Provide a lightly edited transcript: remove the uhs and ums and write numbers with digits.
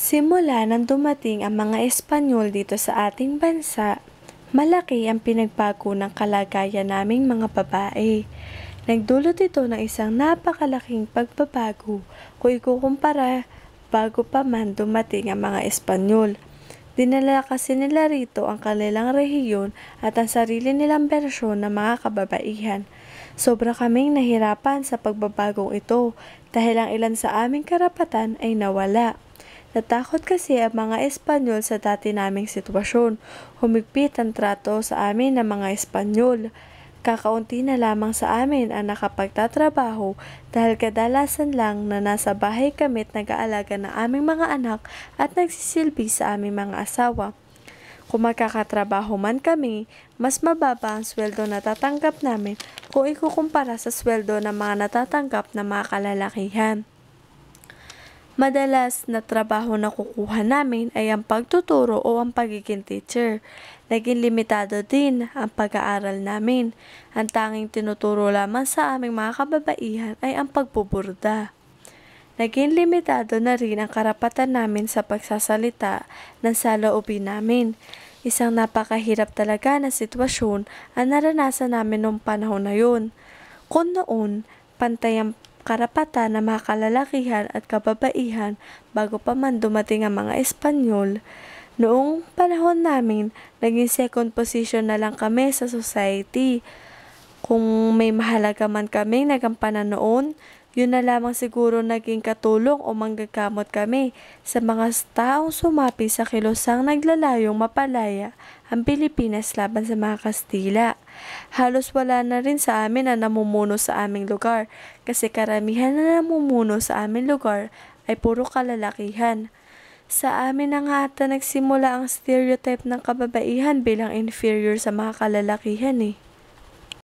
Simula nang dumating ang mga Espanyol dito sa ating bansa, malaki ang pinagbago ng kalagayan naming mga babae. Nagdulot ito ng isang napakalaking pagbabago kung ikukumpara bago pa man dumating ang mga Espanyol. Dinala kasi nila rito ang kanilang rehiyon at ang sarili nilang bersyon ng mga kababaihan. Sobra kaming nahirapan sa pagbabagong ito dahil ang ilan sa aming karapatan ay nawala. Natakot kasi ang mga Espanyol sa dati naming sitwasyon. Humigpit ang trato sa amin ng mga Espanyol. Kakaunti na lamang sa amin ang nakapagtatrabaho dahil kadalasan lang na nasa bahay kami at nag-aalaga ng aming mga anak at nagsisilbi sa aming mga asawa. Kung magkakatrabaho man kami, mas mababa ang sweldo na tatanggap namin kung ikukumpara sa sweldo ng mga natatanggap ng mga kalalakihan. Madalas na trabaho na kukuha namin ay ang pagtuturo o ang pagiging teacher. Naging limitado din ang pag-aaral namin. Ang tanging tinuturo lamang sa aming mga kababaihan ay ang pagbuburda. Naging limitado na rin ang karapatan namin sa pagsasalita ng saloobin namin. Isang napakahirap talaga na sitwasyon ang naranasan namin noong panahon na yun. Kung noon, pantay ang karapatan ng mga kalalakihan at kababaihan bago pa man dumating ang mga Espanyol. Noong panahon namin, naging second position na lang kami sa society. Kung may mahalaga man kaming nagampanan noon, yun na lamang siguro naging katulong o manggagamot kami sa mga taong sumapi sa kilosang naglalayong mapalaya ang Pilipinas laban sa mga Kastila. Halos wala na rin sa amin na namumuno sa aming lugar kasi karamihan na namumuno sa aming lugar ay puro kalalakihan. Sa amin na nga ata nagsimula ang stereotype ng kababaihan bilang inferior sa mga kalalakihan